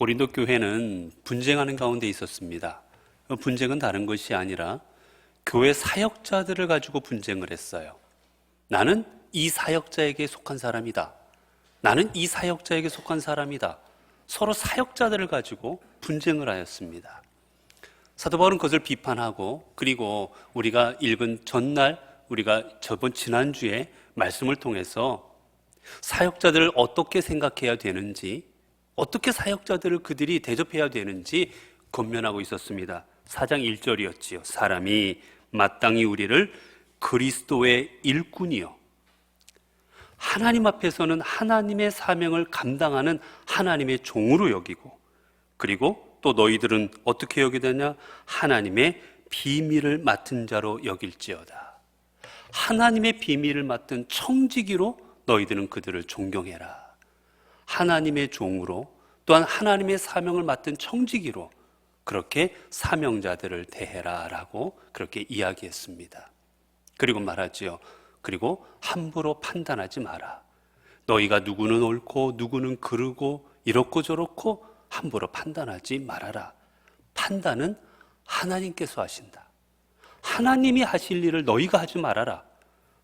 고린도 교회는 분쟁하는 가운데 있었습니다. 분쟁은 다른 것이 아니라 교회 사역자들을 가지고 분쟁을 했어요. 나는 이 사역자에게 속한 사람이다. 나는 이 사역자에게 속한 사람이다. 서로 사역자들을 가지고 분쟁을 하였습니다. 사도 바울은 그것을 비판하고, 그리고 우리가 읽은 전날, 우리가 지난주에 말씀을 통해서 사역자들을 어떻게 생각해야 되는지, 어떻게 사역자들을 그들이 대접해야 되는지 권면하고 있었습니다. 4장 1절이었지요. 사람이 마땅히 우리를 그리스도의 일꾼이요, 하나님 앞에서는 하나님의 사명을 감당하는 하나님의 종으로 여기고, 그리고 또 너희들은 어떻게 여기되냐? 하나님의 비밀을 맡은 자로 여길지어다. 하나님의 비밀을 맡은 청지기로 너희들은 그들을 존경해라. 하나님의 종으로, 또한 하나님의 사명을 맡은 청지기로 그렇게 사명자들을 대해라 라고 그렇게 이야기했습니다. 그리고 말하지요. 그리고 함부로 판단하지 마라. 너희가 누구는 옳고 누구는 그르고 이렇고 저렇고 함부로 판단하지 말아라. 판단은 하나님께서 하신다. 하나님이 하실 일을 너희가 하지 말아라.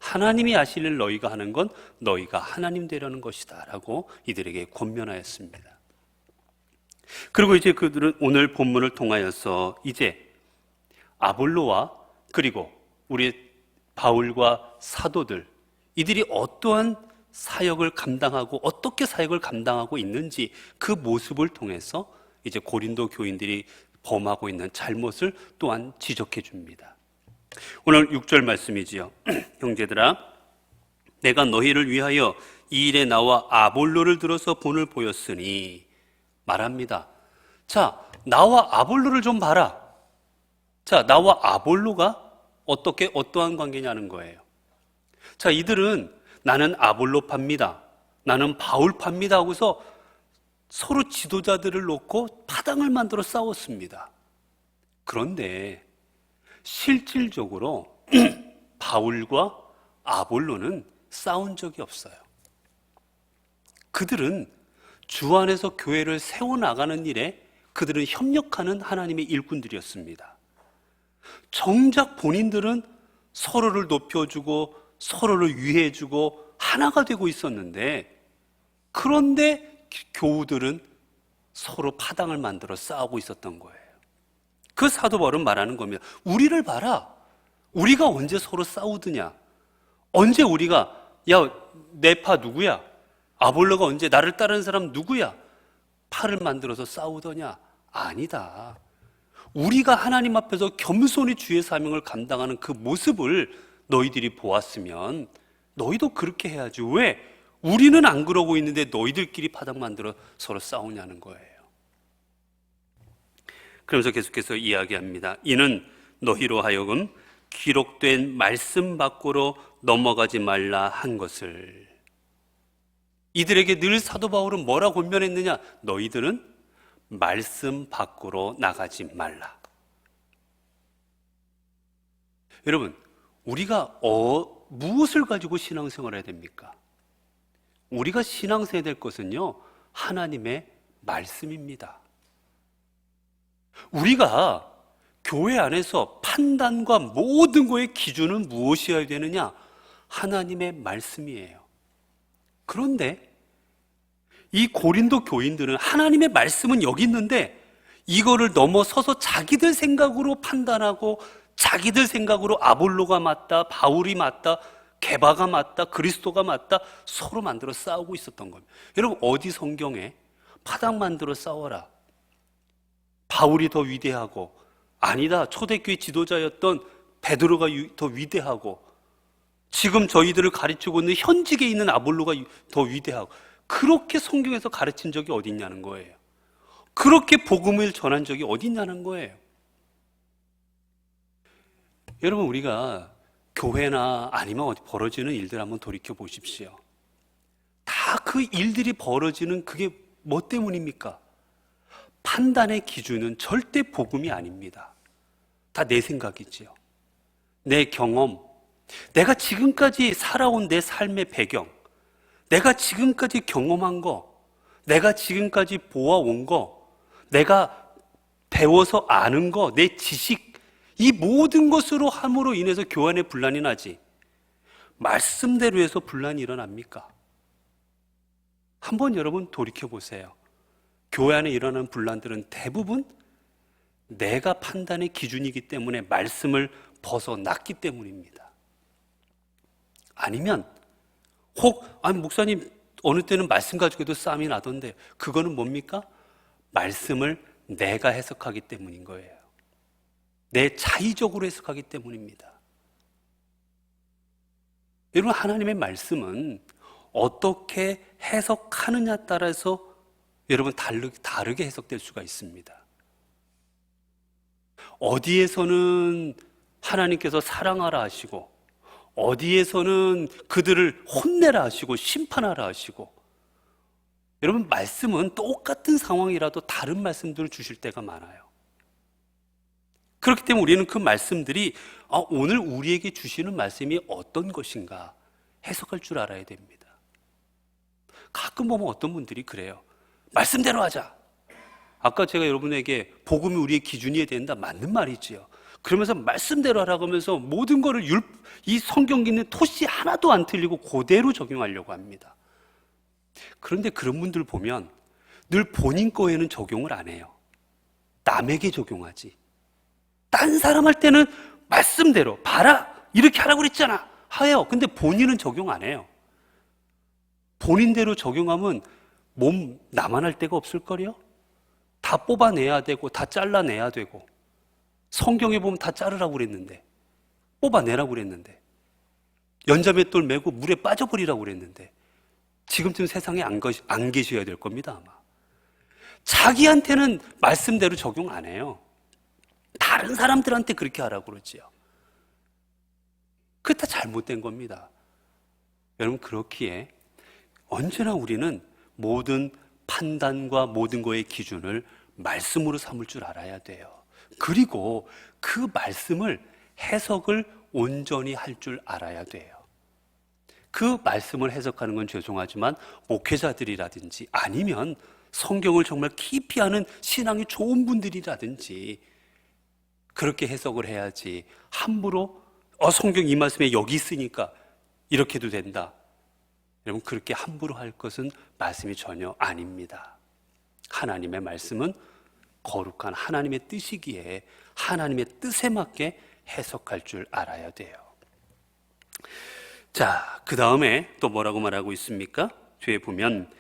하나님이 하실 일을 너희가 하는 건 너희가 하나님 되려는 것이다 라고 이들에게 권면하였습니다. 그리고 이제 그들은 오늘 본문을 통하여서 이제 아볼로와 그리고 우리 바울과 사도들, 이들이 어떠한 사역을 감당하고 어떻게 사역을 감당하고 있는지 그 모습을 통해서 이제 고린도 교인들이 범하고 있는 잘못을 또한 지적해 줍니다. 오늘 6절 말씀이지요. 형제들아, 내가 너희를 위하여 이 일에 나와 아볼로를 들어서 본을 보였으니 말합니다. 자, 나와 아볼로를 좀 봐라. 자, 나와 아볼로가 어떠한 관계냐는 거예요. 자, 이들은 나는 아볼로파입니다, 나는 바울파입니다 하고서 서로 지도자들을 놓고 파당을 만들어 싸웠습니다. 그런데 실질적으로 바울과 아볼로는 싸운 적이 없어요. 그들은 주 안에서 교회를 세워나가는 일에 그들은 협력하는 하나님의 일꾼들이었습니다. 정작 본인들은 서로를 높여주고 서로를 위해주고 하나가 되고 있었는데, 그런데 교우들은 서로 파당을 만들어 싸우고 있었던 거예요. 그 사도 바울은 말하는 겁니다. 우리를 봐라. 우리가 언제 서로 싸우드냐? 언제 우리가 야, 내 파 누구야? 아볼로가 언제 나를 따르는 사람 누구야? 파를 만들어서 싸우더냐? 아니다. 우리가 하나님 앞에서 겸손히 주의 사명을 감당하는 그 모습을 너희들이 보았으면 너희도 그렇게 해야지. 왜? 우리는 안 그러고 있는데 너희들끼리 파당 만들어 서로 싸우냐는 거예요. 그러면서 계속해서 이야기합니다. 이는 너희로 하여금 기록된 말씀 밖으로 넘어가지 말라 한 것을. 이들에게 늘 사도 바울은 뭐라고 권면했느냐? 너희들은 말씀 밖으로 나가지 말라. 여러분, 우리가 무엇을 가지고 신앙생활을 해야 됩니까? 우리가 신앙생활 될 것은요, 하나님의 말씀입니다. 우리가 교회 안에서 판단과 모든 것의 기준은 무엇이어야 되느냐? 하나님의 말씀이에요. 그런데 이 고린도 교인들은 하나님의 말씀은 여기 있는데 이거를 넘어서서 자기들 생각으로 판단하고 자기들 생각으로 아볼로가 맞다, 바울이 맞다, 게바가 맞다, 그리스도가 맞다 서로 만들어 싸우고 있었던 겁니다. 여러분, 어디 성경에 파당 만들어 싸워라, 바울이 더 위대하고, 아니다, 초대교회 지도자였던 베드로가 더 위대하고, 지금 저희들을 가르치고 있는 현직에 있는 아볼로가 더 위대하고, 그렇게 성경에서 가르친 적이 어디 있냐는 거예요. 그렇게 복음을 전한 적이 어디 있냐는 거예요. 여러분, 우리가 교회나 아니면 어디 벌어지는 일들 한번 돌이켜 보십시오. 다 그 일들이 벌어지는 그게 뭐 때문입니까? 판단의 기준은 절대 복음이 아닙니다. 다 내 생각이지요. 내 경험, 내가 지금까지 살아온 내 삶의 배경, 내가 지금까지 경험한 거, 내가 지금까지 보아온 거, 내가 배워서 아는 거, 내 지식, 이 모든 것으로 함으로 인해서 교회 안에 분란이 나지 말씀대로 해서 분란이 일어납니까? 한번 여러분 돌이켜보세요. 교회 안에 일어나는 분란들은 대부분 내가 판단의 기준이기 때문에 말씀을 벗어났기 때문입니다. 아니면 아니 목사님 어느 때는 말씀 가지고도 싸움이 나던데 그거는 뭡니까? 말씀을 내가 해석하기 때문인 거예요. 내 자의적으로 해석하기 때문입니다. 여러분, 하나님의 말씀은 어떻게 해석하느냐 따라서 여러분 다르게 해석될 수가 있습니다. 어디에서는 하나님께서 사랑하라 하시고 어디에서는 그들을 혼내라 하시고 심판하라 하시고, 여러분 말씀은 똑같은 상황이라도 다른 말씀들을 주실 때가 많아요. 그렇기 때문에 우리는 그 말씀들이 오늘 우리에게 주시는 말씀이 어떤 것인가 해석할 줄 알아야 됩니다. 가끔 보면 어떤 분들이 그래요. 말씀대로 하자. 아까 제가 여러분에게 복음이 우리의 기준이어야 된다, 맞는 말이지요. 그러면서 말씀대로 하라고 하면서 모든 거를 이 성경 있는 토시 하나도 안 틀리고 그대로 적용하려고 합니다. 그런데 그런 분들 보면 늘 본인 거에는 적용을 안 해요. 남에게 적용하지. 딴 사람 할 때는 말씀대로 봐라 이렇게 하라고 그랬잖아 해요. 근데 본인은 적용 안 해요. 본인대로 적용하면 몸 나만 할 데가 없을걸요? 다 뽑아내야 되고 다 잘라내야 되고, 성경에 보면 다 자르라고 그랬는데, 뽑아내라고 그랬는데, 연자맷돌 메고 물에 빠져버리라고 그랬는데, 지금쯤 세상에 안 계셔야 될 겁니다 아마. 자기한테는 말씀대로 적용 안 해요. 다른 사람들한테 그렇게 하라고 그러지요. 그게 다 잘못된 겁니다. 여러분, 그렇기에 언제나 우리는 모든 판단과 모든 거의 기준을 말씀으로 삼을 줄 알아야 돼요. 그리고 그 말씀을 해석을 온전히 할 줄 알아야 돼요. 그 말씀을 해석하는 건 죄송하지만 목회자들이라든지 아니면 성경을 정말 깊이 아는 신앙이 좋은 분들이라든지 그렇게 해석을 해야지, 함부로 성경 이 말씀에 여기 있으니까 이렇게 해도 된다, 여러분 그렇게 함부로 할 것은 말씀이 전혀 아닙니다. 하나님의 말씀은 거룩한 하나님의 뜻이기에 하나님의 뜻에 맞게 해석할 줄 알아야 돼요. 자, 그 다음에 또 뭐라고 말하고 있습니까? 뒤에 보면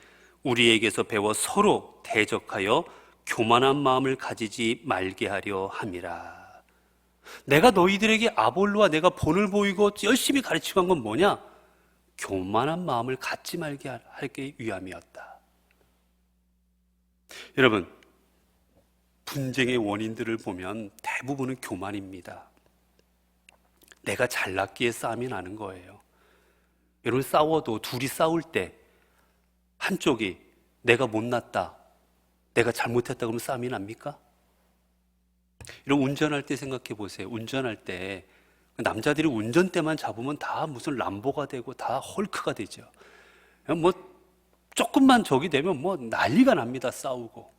우리에게서 배워 서로 대적하여 교만한 마음을 가지지 말게 하려 함이라. 내가 너희들에게 아볼로와 내가 본을 보이고 열심히 가르치고 한 건 뭐냐? 교만한 마음을 갖지 말게 하기 위함이었다. 여러분, 분쟁의 원인들을 보면 대부분은 교만입니다. 내가 잘났기에 싸움이 나는 거예요. 여러분, 싸워도 둘이 싸울 때 한쪽이 내가 못났다, 내가 잘못했다 그러면 싸움이 납니까? 여러분, 운전할 때 생각해 보세요. 운전할 때 남자들이 운전대만 잡으면 다 무슨 람보가 되고 다 헐크가 되죠. 뭐 조금만 적이 되면 뭐 난리가 납니다. 싸우고.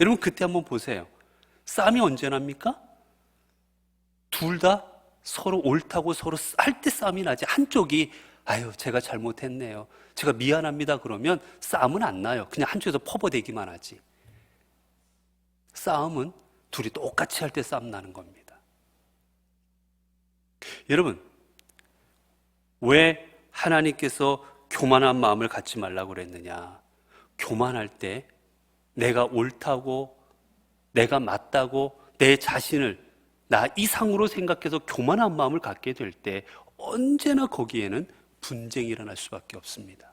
여러분, 그때 한번 보세요. 싸움이 언제 납니까? 둘 다 서로 옳다고 서로 할 때 싸움이 나지. 한쪽이 아유 제가 잘못했네요, 제가 미안합니다 그러면 싸움은 안 나요. 그냥 한쪽에서 퍼버대기만 하지. 싸움은 둘이 똑같이 할 때 싸움 나는 겁니다. 여러분, 왜 하나님께서 교만한 마음을 갖지 말라고 그랬느냐? 교만할 때 내가 옳다고, 내가 맞다고 내 자신을 나 이상으로 생각해서 교만한 마음을 갖게 될 때 언제나 거기에는 분쟁이 일어날 수밖에 없습니다.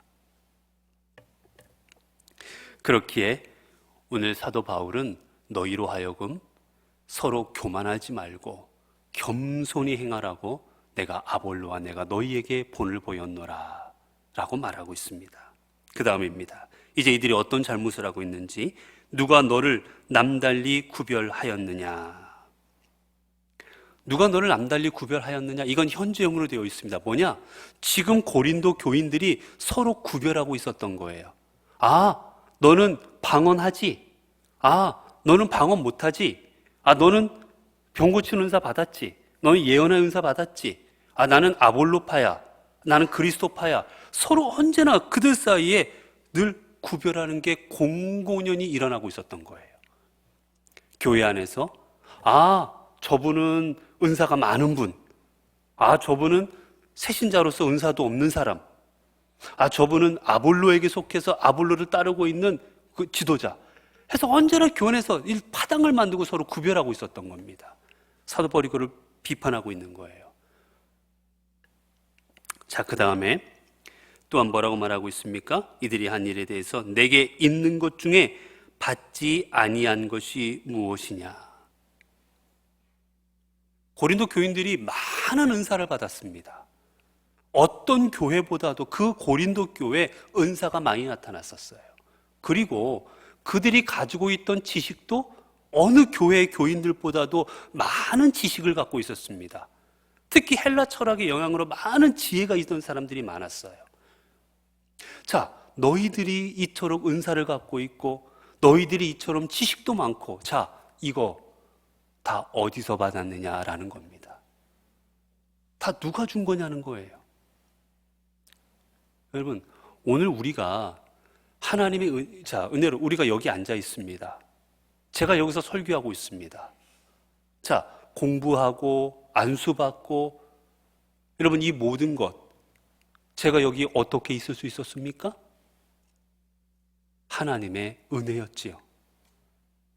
그렇기에 오늘 사도 바울은 너희로 하여금 서로 교만하지 말고 겸손히 행하라고 내가 아볼로와 내가 너희에게 본을 보였노라 라고 말하고 있습니다. 그 다음입니다. 이제 이들이 어떤 잘못을 하고 있는지, 누가 너를 남달리 구별하였느냐. 누가 너를 남달리 구별하였느냐, 이건 현재형으로 되어 있습니다. 뭐냐? 지금 고린도 교인들이 서로 구별하고 있었던 거예요. 아, 너는 방언하지? 아, 너는 방언 못하지? 너는 병 고치는 은사 받았지? 너는 예언의 은사 받았지? 나는 아볼로파야. 나는 그리스도파야. 서로 언제나 그들 사이에 늘 구별하는 게 공공연히 일어나고 있었던 거예요. 교회 안에서 저분은 은사가 많은 분. 저분은 새신자로서 은사도 없는 사람. 저분은 아볼로에게 속해서 아볼로를 따르고 있는 그 지도자. 해서 언제나 교회에서 파당을 만들고 서로 구별하고 있었던 겁니다. 사도 바울이 그를 비판하고 있는 거예요. 자, 그 다음에 또한 뭐라고 말하고 있습니까? 이들이 한 일에 대해서 내게 있는 것 중에 받지 아니한 것이 무엇이냐? 고린도 교인들이 많은 은사를 받았습니다. 어떤 교회보다도 그 고린도 교회에 은사가 많이 나타났었어요. 그리고 그들이 가지고 있던 지식도 어느 교회의 교인들보다도 많은 지식을 갖고 있었습니다. 특히 헬라 철학의 영향으로 많은 지혜가 있던 사람들이 많았어요. 자, 너희들이 이토록 은사를 갖고 있고 너희들이 이처럼 지식도 많고, 자, 이거 다 어디서 받았느냐라는 겁니다. 다 누가 준 거냐는 거예요. 여러분, 오늘 우리가 하나님의 은혜로 우리가 여기 앉아 있습니다. 제가 여기서 설교하고 있습니다. 자, 공부하고 안수받고, 여러분, 이 모든 것 제가 여기 어떻게 있을 수 있었습니까? 하나님의 은혜였지요.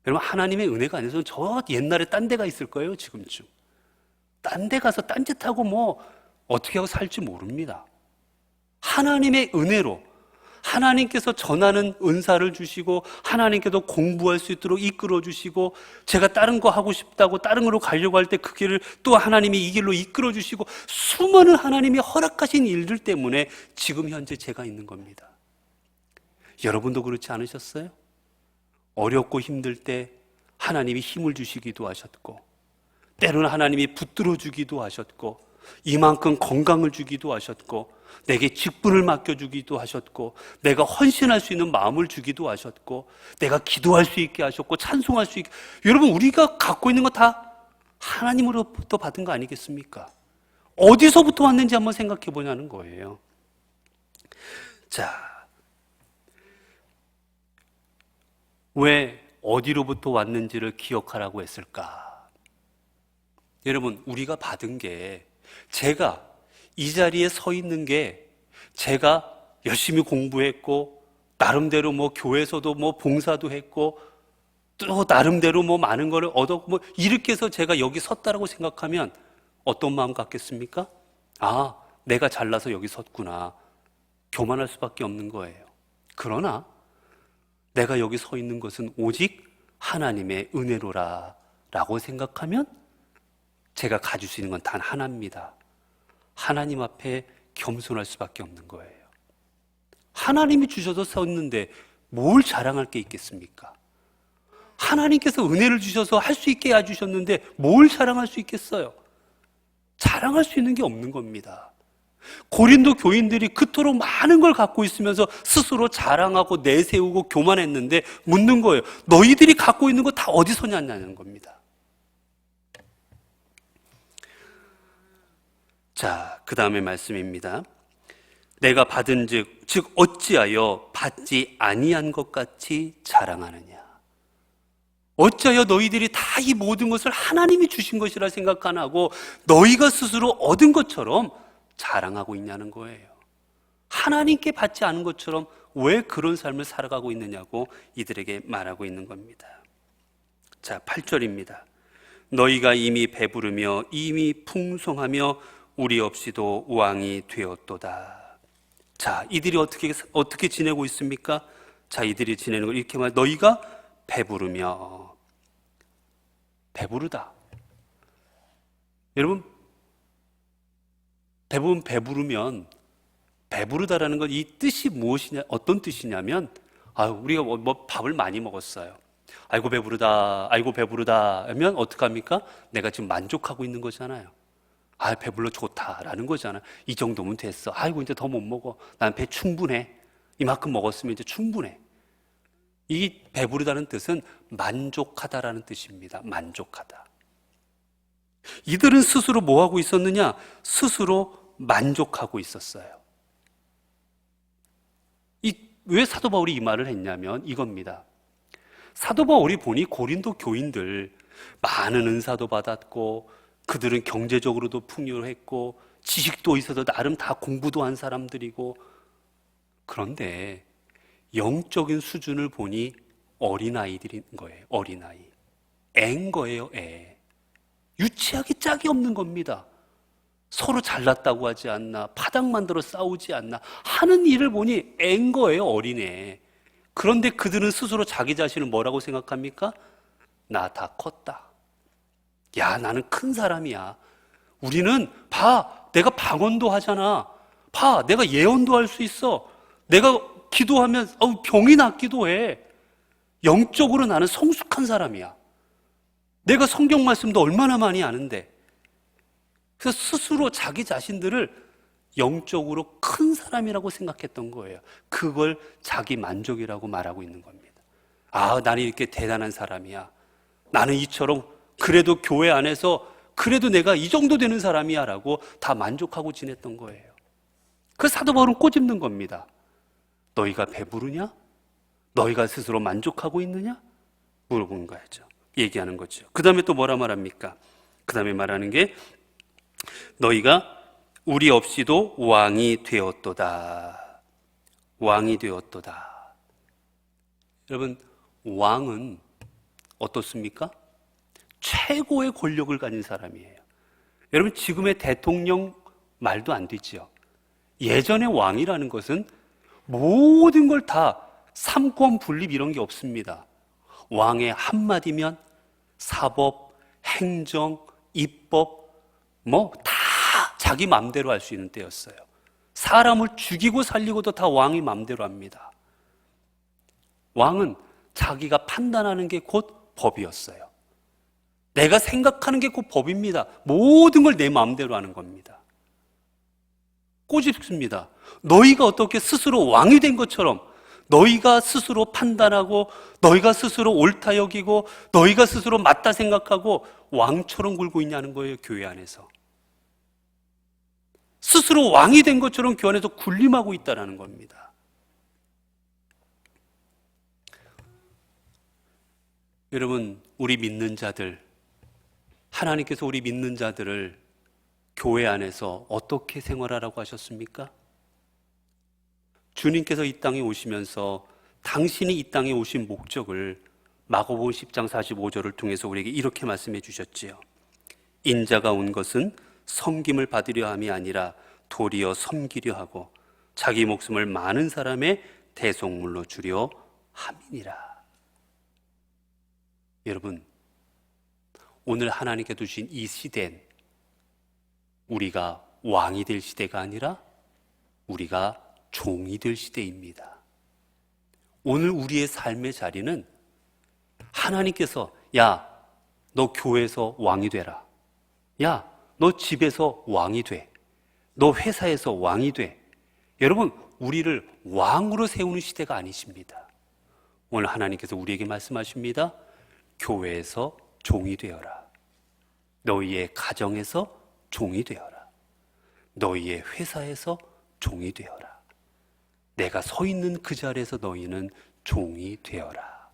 여러분, 하나님의 은혜가 아니어서 저 옛날에 딴 데가 있을 거예요. 지금쯤 딴 데 가서 딴짓하고 뭐 어떻게 하고 살지 모릅니다. 하나님의 은혜로 하나님께서 전하는 은사를 주시고 하나님께서 공부할 수 있도록 이끌어 주시고, 제가 다른 거 하고 싶다고 다른 걸로 가려고 할 때 그 길을 또 하나님이 이 길로 이끌어 주시고, 수많은 하나님이 허락하신 일들 때문에 지금 현재 제가 있는 겁니다. 여러분도 그렇지 않으셨어요? 어렵고 힘들 때 하나님이 힘을 주시기도 하셨고, 때로는 하나님이 붙들어 주기도 하셨고, 이만큼 건강을 주기도 하셨고, 내게 직분을 맡겨주기도 하셨고, 내가 헌신할 수 있는 마음을 주기도 하셨고, 내가 기도할 수 있게 하셨고, 찬송할 수 있게. 여러분, 우리가 갖고 있는 거 다 하나님으로부터 받은 거 아니겠습니까? 어디서부터 왔는지 한번 생각해 보냐는 거예요. 자, 왜 어디로부터 왔는지를 기억하라고 했을까? 여러분, 우리가 받은 게, 제가 이 자리에 서 있는 게 제가 열심히 공부했고, 나름대로 뭐 교회에서도 뭐 봉사도 했고, 또 나름대로 뭐 많은 거를 얻었고, 뭐 이렇게 해서 제가 여기 섰다라고 생각하면 어떤 마음 갖겠습니까? 내가 잘나서 여기 섰구나. 교만할 수밖에 없는 거예요. 그러나 내가 여기 서 있는 것은 오직 하나님의 은혜로라 라고 생각하면 제가 가질 수 있는 건 단 하나입니다. 하나님 앞에 겸손할 수밖에 없는 거예요. 하나님이 주셔서 섰는데 뭘 자랑할 게 있겠습니까? 하나님께서 은혜를 주셔서 할 수 있게 해주셨는데 뭘 자랑할 수 있겠어요? 자랑할 수 있는 게 없는 겁니다. 고린도 교인들이 그토록 많은 걸 갖고 있으면서 스스로 자랑하고 내세우고 교만했는데 묻는 거예요. 너희들이 갖고 있는 거 다 어디서 냐는 겁니다. 자, 그 다음에 말씀입니다. 내가 받은 즉 어찌하여 받지 아니한 것 같이 자랑하느냐? 어찌하여 너희들이 다 이 모든 것을 하나님이 주신 것이라 생각 안 하고 너희가 스스로 얻은 것처럼 자랑하고 있냐는 거예요. 하나님께 받지 않은 것처럼 왜 그런 삶을 살아가고 있느냐고 이들에게 말하고 있는 겁니다. 자, 8절입니다. 너희가 이미 배부르며 이미 풍성하며 우리 없이도 왕이 되었도다. 자, 이들이 어떻게 지내고 있습니까? 자, 이들이 지내는 걸 이렇게 말, 너희가 배부르며, 배부르다. 여러분, 대부분 배부르면, 배부르다라는 건 이 뜻이 무엇이냐, 어떤 뜻이냐면, 우리가 뭐 밥을 많이 먹었어요. 아이고 배부르다, 아이고 배부르다 하면 어떡합니까? 내가 지금 만족하고 있는 거잖아요. 배불러 좋다라는 거잖아. 이 정도면 됐어. 아이고 이제 더 못 먹어. 난 배 충분해. 이만큼 먹었으면 이제 충분해. 이 배부르다는 뜻은 만족하다라는 뜻입니다. 만족하다. 이들은 스스로 뭐 하고 있었느냐? 스스로 만족하고 있었어요. 왜 사도 바울이 이 말을 했냐면 이겁니다. 사도 바울이 보니 고린도 교인들 많은 은사도 받았고 그들은 경제적으로도 풍요했고 지식도 있어서 나름 다 공부도 한 사람들이고, 그런데 영적인 수준을 보니 어린아이들인 거예요. 어린아이. 애인 거예요. 애. 유치하기 짝이 없는 겁니다. 서로 잘났다고 하지 않나, 파당 만들어 싸우지 않나 하는 일을 보니 애인 거예요. 어린애. 그런데 그들은 스스로 자기 자신을 뭐라고 생각합니까? 나 다 컸다. 야, 나는 큰 사람이야. 우리는 봐, 내가 방언도 하잖아. 봐, 내가 예언도 할 수 있어. 내가 기도하면 병이 낫기도 해. 영적으로 나는 성숙한 사람이야. 내가 성경 말씀도 얼마나 많이 아는데. 그래서 스스로 자기 자신들을 영적으로 큰 사람이라고 생각했던 거예요. 그걸 자기 만족이라고 말하고 있는 겁니다. 아, 나는 이렇게 대단한 사람이야. 나는 이처럼 그래도 교회 안에서 그래도 내가 이 정도 되는 사람이야 라고 다 만족하고 지냈던 거예요. 그 사도 바울은 꼬집는 겁니다. 너희가 배부르냐? 너희가 스스로 만족하고 있느냐? 물어본 거죠. 얘기하는 거죠. 그 다음에 또 뭐라 말합니까? 그 다음에 말하는 게 너희가 우리 없이도 왕이 되었도다. 왕이 되었도다. 여러분, 왕은 어떻습니까? 최고의 권력을 가진 사람이에요. 여러분, 지금의 대통령 말도 안 되죠. 예전의 왕이라는 것은 모든 걸 다 삼권 분립 이런 게 없습니다. 왕의 한마디면 사법, 행정, 입법 다 자기 마음대로 할 수 있는 때였어요. 사람을 죽이고 살리고도 다 왕이 마음대로 합니다. 왕은 자기가 판단하는 게 곧 법이었어요. 내가 생각하는 게 곧 법입니다. 모든 걸 내 마음대로 하는 겁니다. 꼬집습니다. 너희가 어떻게 스스로 왕이 된 것처럼 너희가 스스로 판단하고 너희가 스스로 옳다 여기고 너희가 스스로 맞다 생각하고 왕처럼 굴고 있냐는 거예요. 교회 안에서. 스스로 왕이 된 것처럼 교회 안에서 군림하고 있다는 겁니다. 여러분, 우리 믿는 자들, 하나님께서 우리 믿는 자들을 교회 안에서 어떻게 생활하라고 하셨습니까? 주님께서 이 땅에 오시면서 당신이 이 땅에 오신 목적을 마가복음 10장 45절을 통해서 우리에게 이렇게 말씀해 주셨지요. 인자가 온 것은 섬김을 받으려 함이 아니라 도리어 섬기려 하고 자기 목숨을 많은 사람의 대속물로 주려 함이니라. 여러분, 오늘 하나님께 주신 이 시대는 우리가 왕이 될 시대가 아니라 우리가 종이 될 시대입니다. 오늘 우리의 삶의 자리는 하나님께서 야, 너 교회에서 왕이 되라. 야, 너 집에서 왕이 돼. 너 회사에서 왕이 돼. 여러분, 우리를 왕으로 세우는 시대가 아니십니다. 오늘 하나님께서 우리에게 말씀하십니다. 교회에서 종이 되어라. 너희의 가정에서 종이 되어라. 너희의 회사에서 종이 되어라. 내가 서 있는 그 자리에서 너희는 종이 되어라.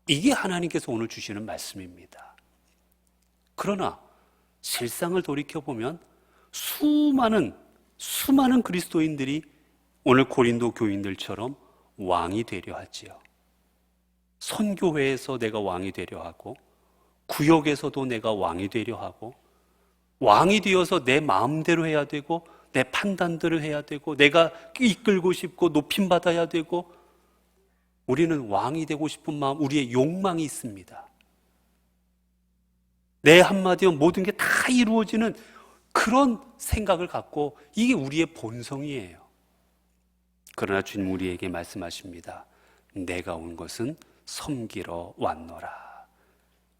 이게 하나님께서 오늘 주시는 말씀입니다. 그러나 실상을 돌이켜보면 수많은 그리스도인들이 오늘 고린도 교인들처럼 왕이 되려 하지요. 선교회에서 내가 왕이 되려 하고 구역에서도 내가 왕이 되려 하고 왕이 되어서 내 마음대로 해야 되고 내 판단들을 해야 되고 내가 이끌고 싶고 높임받아야 되고 우리는 왕이 되고 싶은 마음, 우리의 욕망이 있습니다. 내 한마디면 모든 게 다 이루어지는 그런 생각을 갖고 이게 우리의 본성이에요. 그러나 주님 우리에게 말씀하십니다. 내가 온 것은 섬기러 왔노라.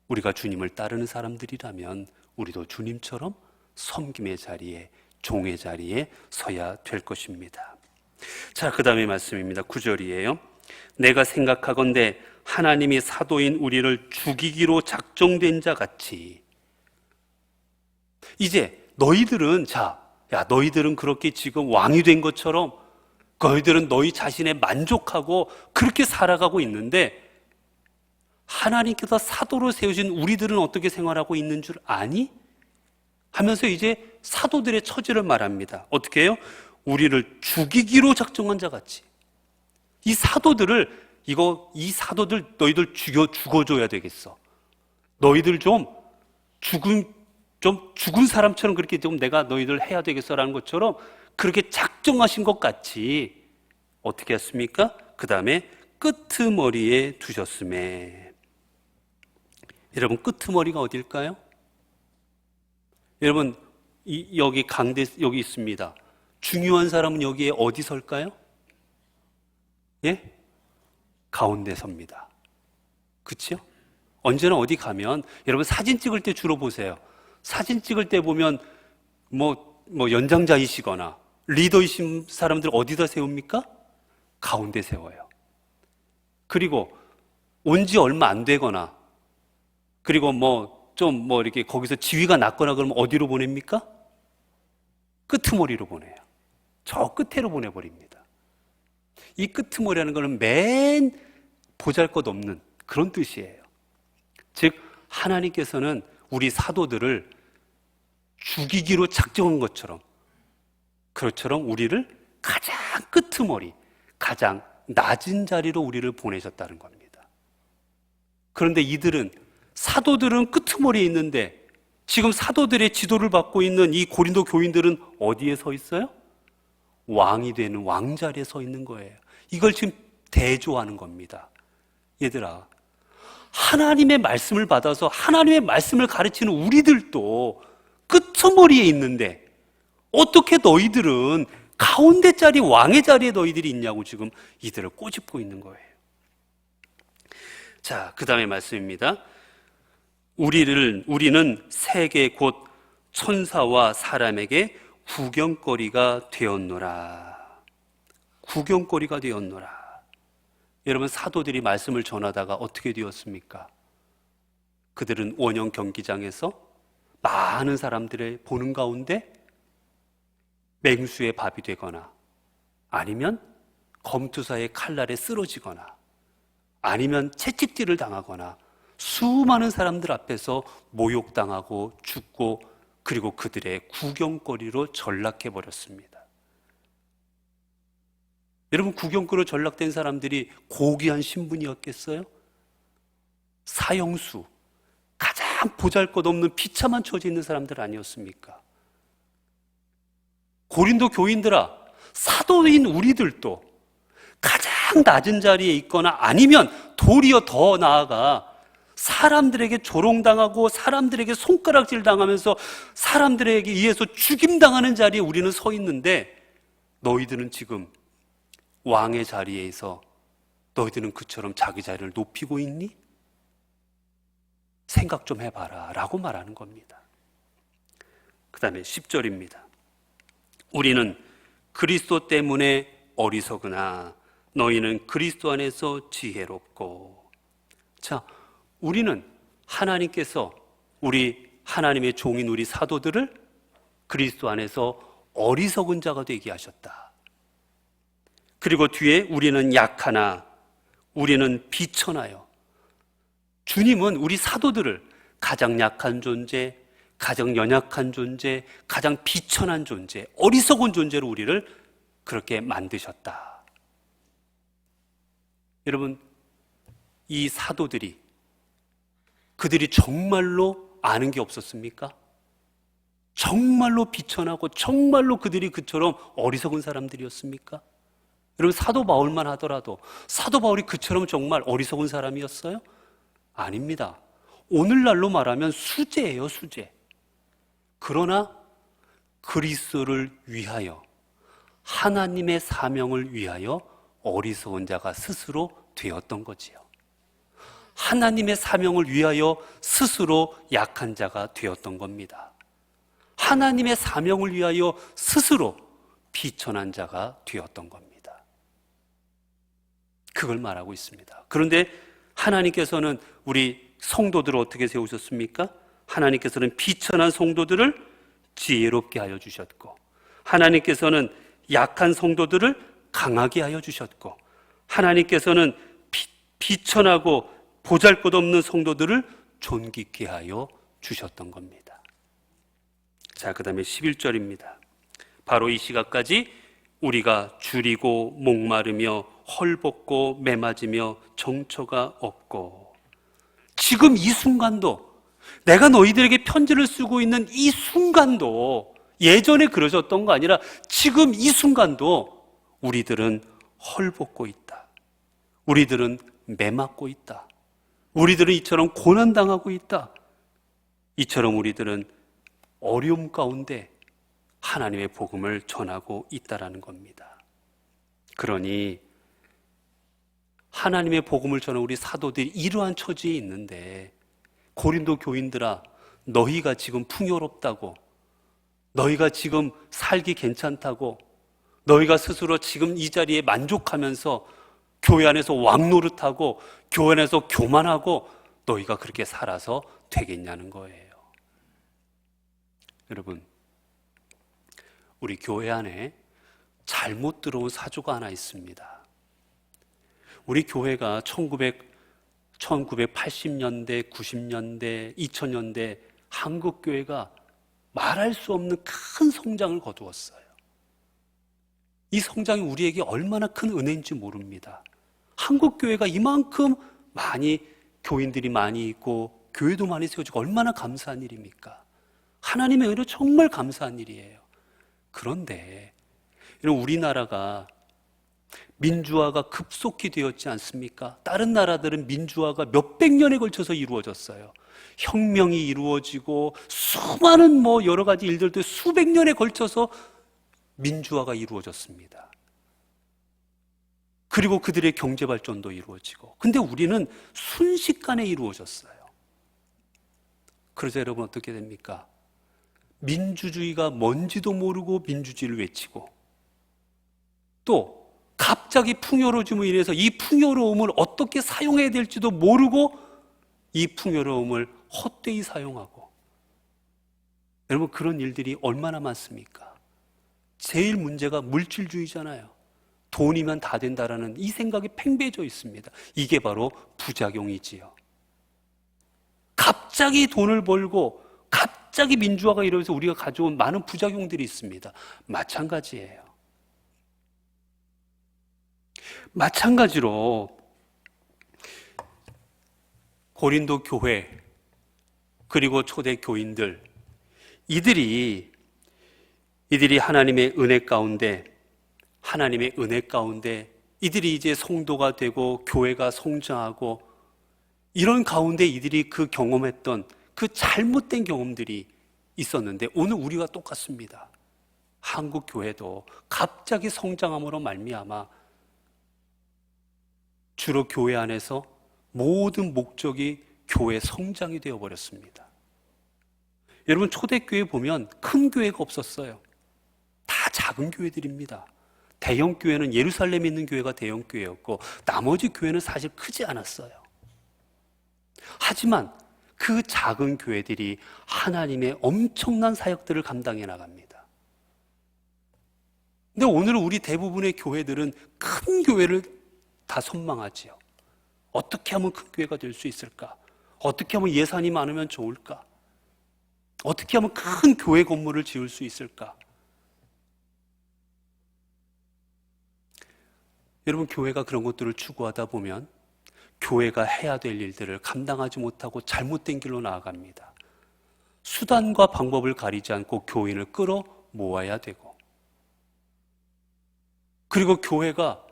우리가 주님을 따르는 사람들이라면 우리도 주님처럼 섬김의 자리에, 종의 자리에 서야 될 것입니다. 자, 그 다음에 말씀입니다. 9절이에요. 내가 생각하건대 하나님이 사도인 우리를 죽이기로 작정된 자 같이. 이제 너희들은 너희들은 그렇게 지금 왕이 된 것처럼 너희들은 너희 자신에 만족하고 그렇게 살아가고 있는데 하나님께서 사도로 세우신 우리들은 어떻게 생활하고 있는 줄 아니? 하면서 이제 사도들의 처지를 말합니다. 어떻게 해요? 우리를 죽이기로 작정한 자 같이. 이 사도들 너희들 죽어줘야 되겠어. 너희들 좀 죽은 사람처럼 그렇게 좀 내가 너희들 해야 되겠어라는 것처럼 그렇게 작정하신 것 같이 어떻게 했습니까? 그 다음에 끄트머리에 두셨음에. 여러분, 끄트머리가 어딜까요? 여러분, 여기 여기 있습니다. 중요한 사람은 여기에 어디 설까요? 예? 가운데 섭니다. 그렇죠? 언제나 어디 가면 여러분 사진 찍을 때 주로 보세요. 사진 찍을 때 보면 연장자이시거나 리더이신 사람들 어디다 세웁니까? 가운데 세워요. 그리고 온 지 얼마 안 되거나 그리고 이렇게 거기서 지위가 낮거나 그러면 어디로 보냅니까? 끄트머리로 보내요. 저 끝에로 보내버립니다. 이 끄트머리라는 것은 맨 보잘것없는 그런 뜻이에요. 즉 하나님께서는 우리 사도들을 죽이기로 작정한 것처럼 그것처럼 우리를 가장 끄트머리, 가장 낮은 자리로 우리를 보내셨다는 겁니다. 그런데 사도들은 끄트머리에 있는데 지금 사도들의 지도를 받고 있는 이 고린도 교인들은 어디에 서 있어요? 왕이 되는 왕자리에 서 있는 거예요. 이걸 지금 대조하는 겁니다. 얘들아, 하나님의 말씀을 받아서 하나님의 말씀을 가르치는 우리들도 끄트머리에 있는데 어떻게 너희들은 가운데 자리, 왕의 자리에 너희들이 있냐고 지금 이들을 꼬집고 있는 거예요. 자, 그 다음에 말씀입니다. 우리는 세계 곧 천사와 사람에게 구경거리가 되었노라. 구경거리가 되었노라. 여러분, 사도들이 말씀을 전하다가 어떻게 되었습니까? 그들은 원형 경기장에서 많은 사람들을 보는 가운데 맹수의 밥이 되거나 아니면 검투사의 칼날에 쓰러지거나 아니면 채찍질을 당하거나 수많은 사람들 앞에서 모욕당하고 죽고 그리고 그들의 구경거리로 전락해버렸습니다. 여러분, 구경거리로 전락된 사람들이 고귀한 신분이었겠어요? 사형수, 가장 보잘것없는 비참한 처지에 있는 사람들 아니었습니까? 고린도 교인들아, 사도인 우리들도 가장 낮은 자리에 있거나 아니면 도리어 더 나아가 사람들에게 조롱당하고 사람들에게 손가락질 당하면서 사람들에게 의해서 죽임당하는 자리에 우리는 서 있는데 너희들은 지금 왕의 자리에서 너희들은 그처럼 자기 자리를 높이고 있니? 생각 좀 해봐라 라고 말하는 겁니다. 그 다음에 10절입니다. 우리는 그리스도 때문에 어리석으나 너희는 그리스도 안에서 지혜롭고. 자, 우리는 하나님께서 우리 하나님의 종인 우리 사도들을 그리스도 안에서 어리석은 자가 되게 하셨다. 그리고 뒤에 우리는 약하나 우리는 비천하여. 주님은 우리 사도들을 가장 약한 존재, 가장 연약한 존재, 가장 비천한 존재, 어리석은 존재로 우리를 그렇게 만드셨다. 여러분, 이 사도들이 그들이 정말로 아는 게 없었습니까? 정말로 비천하고 정말로 그들이 그처럼 어리석은 사람들이었습니까? 여러분, 사도 바울만 하더라도 사도 바울이 그처럼 정말 어리석은 사람이었어요? 아닙니다. 오늘날로 말하면 수재예요, 수재. 그러나 그리스도를 위하여, 하나님의 사명을 위하여 어리석은 자가 스스로 되었던 거지요. 하나님의 사명을 위하여 스스로 약한 자가 되었던 겁니다. 하나님의 사명을 위하여 스스로 비천한 자가 되었던 겁니다. 그걸 말하고 있습니다. 그런데 하나님께서는 우리 성도들을 어떻게 세우셨습니까? 하나님께서는 비천한 성도들을 지혜롭게 하여 주셨고, 하나님께서는 약한 성도들을 강하게 하여 주셨고, 하나님께서는 비천하고 보잘것없는 성도들을 존귀케 하여 주셨던 겁니다. 자, 그 다음에 11절입니다. 바로 이 시각까지 우리가 줄이고 목마르며 헐벗고 매맞으며 정처가 없고, 지금 이 순간도, 내가 너희들에게 편지를 쓰고 있는 이 순간도 예전에 그러셨던 거 아니라 지금 이 순간도 우리들은 헐벗고 있다. 우리들은 매맞고 있다. 우리들은 이처럼 고난당하고 있다. 이처럼 우리들은 어려움 가운데 하나님의 복음을 전하고 있다라는 겁니다. 그러니 하나님의 복음을 전하는 우리 사도들이 이러한 처지에 있는데, 고린도 교인들아, 너희가 지금 풍요롭다고, 너희가 지금 살기 괜찮다고, 너희가 스스로 지금 이 자리에 만족하면서 교회 안에서 왕노릇하고 교회 안에서 교만하고 너희가 그렇게 살아서 되겠냐는 거예요. 여러분, 우리 교회 안에 잘못 들어온 사조가 하나 있습니다. 우리 교회가 1980년대, 90년대, 2000년대 한국 교회가 말할 수 없는 큰 성장을 거두었어요. 이 성장이 우리에게 얼마나 큰 은혜인지 모릅니다. 한국 교회가 이만큼 많이, 교인들이 많이 있고 교회도 많이 세워지고 얼마나 감사한 일입니까? 하나님의 은혜로 정말 감사한 일이에요. 그런데 우리나라가 민주화가 급속히 되었지 않습니까? 다른 나라들은 민주화가 몇백 년에 걸쳐서 이루어졌어요. 혁명이 이루어지고 수많은 여러 가지 일들도 수백 년에 걸쳐서 민주화가 이루어졌습니다. 그리고 그들의 경제 발전도 이루어지고, 근데 우리는 순식간에 이루어졌어요. 그래서 여러분 어떻게 됩니까? 민주주의가 뭔지도 모르고 민주주의를 외치고, 또 갑자기 풍요로움으로 인해서 이 풍요로움을 어떻게 사용해야 될지도 모르고 이 풍요로움을 헛되이 사용하고, 여러분 그런 일들이 얼마나 많습니까? 제일 문제가 물질주의잖아요. 돈이면 다 된다라는 이 생각이 팽배해져 있습니다. 이게 바로 부작용이지요. 갑자기 돈을 벌고 갑자기 민주화가 이루어져서 우리가 가져온 많은 부작용들이 있습니다. 마찬가지예요. 마찬가지로 고린도 교회 그리고 초대 교인들, 이들이 하나님의 은혜 가운데 이들이 이제 성도가 되고 교회가 성장하고, 이런 가운데 이들이 그 경험했던 그 잘못된 경험들이 있었는데, 오늘 우리가 똑같습니다. 한국 교회도 갑자기 성장함으로 말미암아 주로 교회 안에서 모든 목적이 교회 성장이 되어버렸습니다. 여러분 초대교회 보면 큰 교회가 없었어요. 다 작은 교회들입니다. 대형 교회는 예루살렘에 있는 교회가 대형 교회였고 나머지 교회는 사실 크지 않았어요. 하지만 그 작은 교회들이 하나님의 엄청난 사역들을 감당해 나갑니다. 근데 오늘 우리 대부분의 교회들은 큰 교회를 다 선망하지요. 어떻게 하면 큰 교회가 될 수 있을까? 어떻게 하면 예산이 많으면 좋을까? 어떻게 하면 큰 교회 건물을 지을 수 있을까? 여러분 교회가 그런 것들을 추구하다 보면 교회가 해야 될 일들을 감당하지 못하고 잘못된 길로 나아갑니다. 수단과 방법을 가리지 않고 교인을 끌어 모아야 되고, 그리고 교회가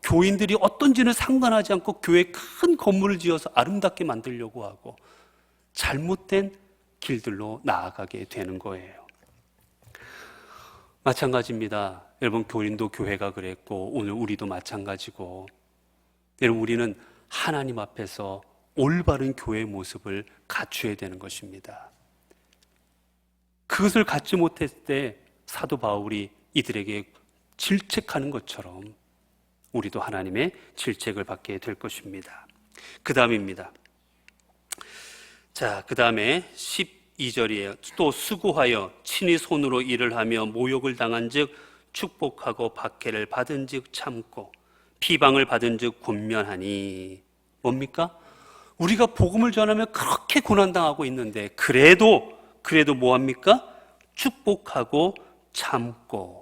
교인들이 어떤지는 상관하지 않고 교회에 큰 건물을 지어서 아름답게 만들려고 하고 잘못된 길들로 나아가게 되는 거예요. 마찬가지입니다. 여러분 고린도 교회가 그랬고 오늘 우리도 마찬가지고, 여러분 우리는 하나님 앞에서 올바른 교회의 모습을 갖춰야 되는 것입니다. 그것을 갖지 못했을 때 사도 바울이 이들에게 질책하는 것처럼 우리도 하나님의 질책을 받게 될 것입니다. 그 다음입니다. 자, 그 다음에 12절이에요. 또 수고하여 친히 손으로 일을 하며 모욕을 당한 즉 축복하고 박해를 받은 즉 참고 비방을 받은 즉 권면하니. 뭡니까? 우리가 복음을 전하며 그렇게 고난당하고 있는데 그래도 뭐합니까? 축복하고 참고.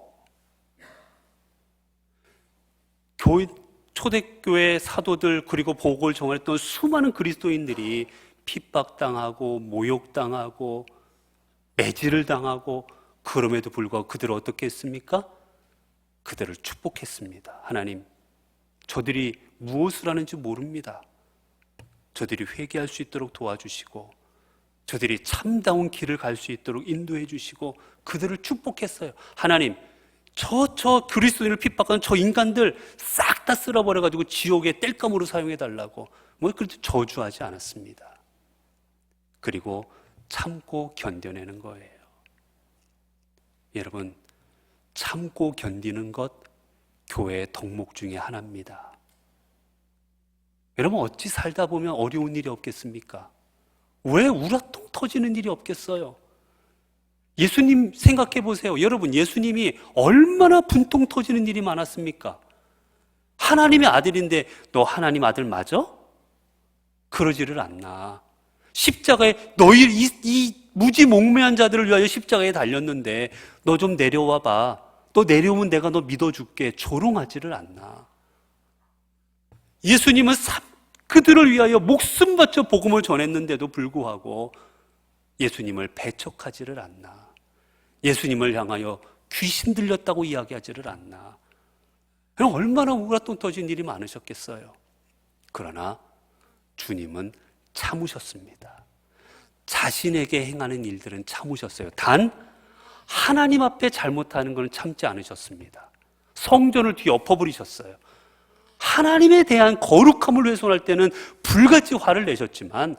초대교회 사도들 그리고 복음을 전했던 수많은 그리스도인들이 핍박당하고 모욕당하고 매질을 당하고 그럼에도 불구하고 그들을 어떻게 했습니까? 그들을 축복했습니다. 하나님, 저들이 무엇을 하는지 모릅니다. 저들이 회개할 수 있도록 도와주시고 저들이 참다운 길을 갈 수 있도록 인도해 주시고 그들을 축복했어요. 하나님, 저 그리스도인을 핍박하는 저 인간들 싹 다 쓸어버려가지고 지옥의 땔감으로 사용해달라고 그렇게 저주하지 않았습니다. 그리고 참고 견뎌내는 거예요. 여러분, 참고 견디는 것 교회의 덕목 중에 하나입니다. 여러분, 어찌 살다 보면 어려운 일이 없겠습니까? 왜 우라통 터지는 일이 없겠어요? 예수님 생각해 보세요. 여러분, 예수님이 얼마나 분통 터지는 일이 많았습니까? 하나님의 아들인데 너 하나님 아들 맞아? 그러지를 않나. 십자가에 너희 이 무지몽매한 자들을 위하여 십자가에 달렸는데 너 좀 내려와 봐. 너 내려오면 내가 너 믿어줄게. 조롱하지를 않나. 예수님은 그들을 위하여 목숨 바쳐 복음을 전했는데도 불구하고 예수님을 배척하지를 않나. 예수님을 향하여 귀신 들렸다고 이야기하지를 않나. 얼마나 우라통 터진 일이 많으셨겠어요. 그러나 주님은 참으셨습니다. 자신에게 행하는 일들은 참으셨어요. 단 하나님 앞에 잘못하는 것은 참지 않으셨습니다. 성전을 뒤엎어버리셨어요. 하나님에 대한 거룩함을 훼손할 때는 불같이 화를 내셨지만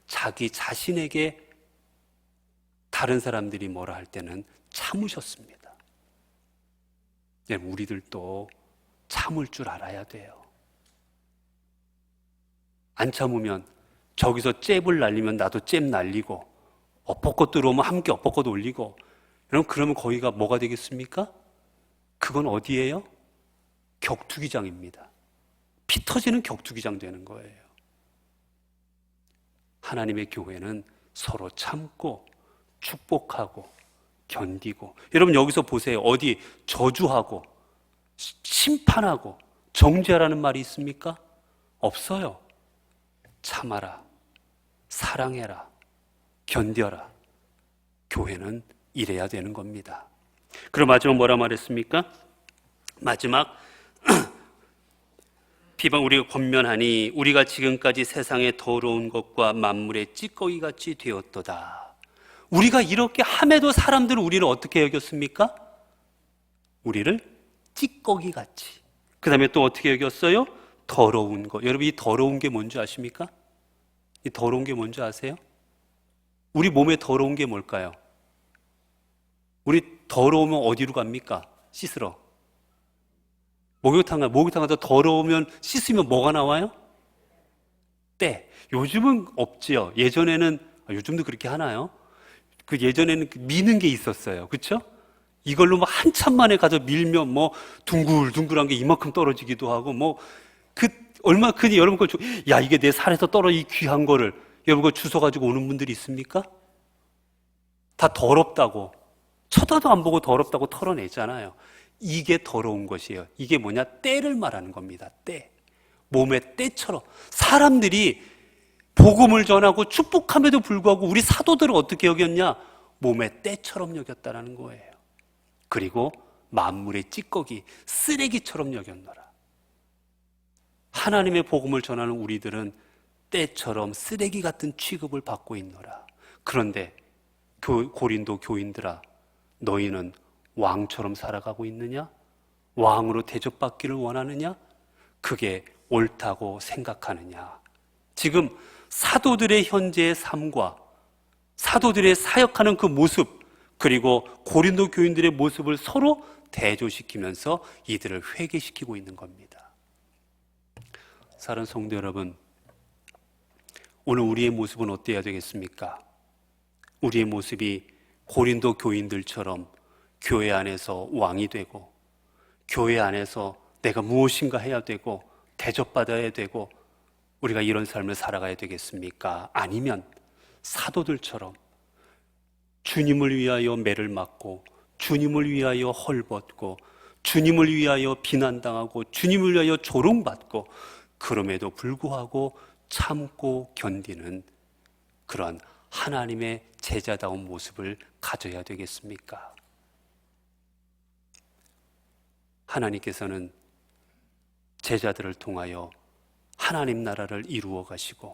자기 자신에게 다른 사람들이 뭐라 할 때는 참으셨습니다. 우리들도 참을 줄 알아야 돼요. 안 참으면 저기서 잽을 날리면 나도 잽 날리고 엇벚꽃 들어오면 함께 엇벚꽃 올리고 그러면 거기가 뭐가 되겠습니까? 그건 어디예요? 격투기장입니다. 피 터지는 격투기장 되는 거예요. 하나님의 교회는 서로 참고 축복하고 견디고. 여러분, 여기서 보세요. 어디 저주하고 심판하고 정죄하라는 말이 있습니까? 없어요. 참아라, 사랑해라, 견뎌라. 교회는 이래야 되는 겁니다. 그럼 마지막 뭐라 말했습니까? 마지막 비방 우리가 권면하니 우리가 지금까지 세상의 더러운 것과 만물의 찌꺼기같이 되었도다. 우리가 이렇게 함에도 사람들은 우리를 어떻게 여겼습니까? 우리를 찌꺼기같이. 그 다음에 또 어떻게 여겼어요? 더러운 것. 여러분, 이 더러운 게 뭔지 아십니까? 이 더러운 게 뭔지 아세요? 우리 몸에 더러운 게 뭘까요? 우리 더러우면 어디로 갑니까? 씻으러. 목욕탕 가서 더러우면 씻으면 뭐가 나와요? 때. 요즘은 없지요. 예전에는, 요즘도 그렇게 하나요? 그 예전에는 미는 게 있었어요. 그렇죠? 이걸로 한참 만에 가서 밀면 둥글둥글한 게 이만큼 떨어지기도 하고 얼마 크니 여러분 야, 이게 내 살에서 떨어진 이 귀한 거를 여러분 거 주워 가지고 오는 분들이 있습니까? 다 더럽다고, 쳐다도 안 보고 더럽다고 털어내잖아요. 이게 더러운 것이에요. 이게 뭐냐? 때를 말하는 겁니다. 때. 몸의 때처럼. 사람들이 복음을 전하고 축복함에도 불구하고 우리 사도들을 어떻게 여겼냐? 몸의 때처럼 여겼다라는 거예요. 그리고 만물의 찌꺼기, 쓰레기처럼 여겼노라. 하나님의 복음을 전하는 우리들은 때처럼 쓰레기 같은 취급을 받고 있노라. 그런데 고린도 교인들아, 너희는 왕처럼 살아가고 있느냐? 왕으로 대접받기를 원하느냐? 그게 옳다고 생각하느냐? 지금 사도들의 현재의 삶과 사도들의 사역하는 그 모습, 그리고 고린도 교인들의 모습을 서로 대조시키면서 이들을 회개시키고 있는 겁니다. 사랑하는 성도 여러분, 오늘 우리의 모습은 어때야 되겠습니까? 우리의 모습이 고린도 교인들처럼 교회 안에서 왕이 되고, 교회 안에서 내가 무엇인가 해야 되고 대접받아야 되고 우리가 이런 삶을 살아가야 되겠습니까? 아니면 사도들처럼 주님을 위하여 매를 맞고, 주님을 위하여 헐벗고, 주님을 위하여 비난당하고, 주님을 위하여 조롱받고, 그럼에도 불구하고 참고 견디는 그런 하나님의 제자다운 모습을 가져야 되겠습니까? 하나님께서는 제자들을 통하여 하나님 나라를 이루어 가시고,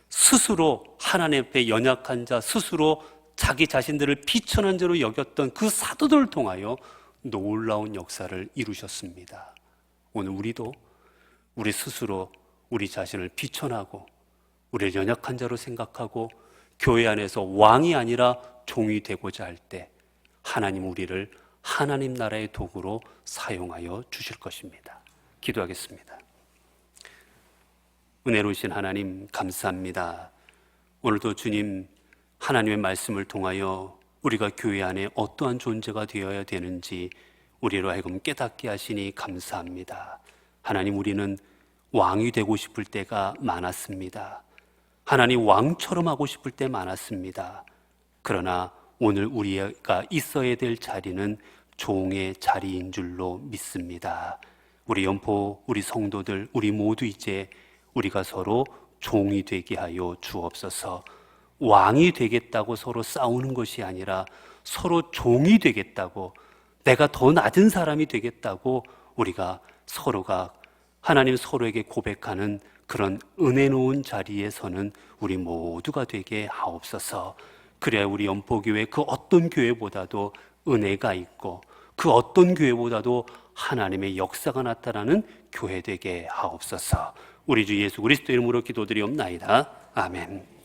스스로 하나님 앞에 연약한 자, 스스로 자기 자신들을 비천한 자로 여겼던 그 사도들을 통하여 놀라운 역사를 이루셨습니다. 오늘 우리도 우리 스스로 우리 자신을 비천하고 우리를 연약한 자로 생각하고 교회 안에서 왕이 아니라 종이 되고자 할 때 하나님 우리를 하나님 나라의 도구로 사용하여 주실 것입니다. 기도하겠습니다. 은혜로우신 하나님 감사합니다. 오늘도 주님 하나님의 말씀을 통하여 우리가 교회 안에 어떠한 존재가 되어야 되는지 우리로 하여금 깨닫게 하시니 감사합니다. 하나님, 우리는 왕이 되고 싶을 때가 많았습니다. 하나님, 왕처럼 하고 싶을 때 많았습니다. 그러나 오늘 우리가 있어야 될 자리는 종의 자리인 줄로 믿습니다. 우리 연포, 우리 성도들, 우리 모두 이제 우리가 서로 종이 되게 하여 주옵소서. 왕이 되겠다고 서로 싸우는 것이 아니라 서로 종이 되겠다고, 내가 더 낮은 사람이 되겠다고 우리가 서로가 하나님 서로에게 고백하는 그런 은혜로운 자리에 서는 우리 모두가 되게 하옵소서. 그래야 우리 연포교회 그 어떤 교회보다도 은혜가 있고 그 어떤 교회보다도 하나님의 역사가 나타나는 교회 되게 하옵소서. 우리 주 예수 그리스도 이름으로 기도드리옵나이다. 아멘.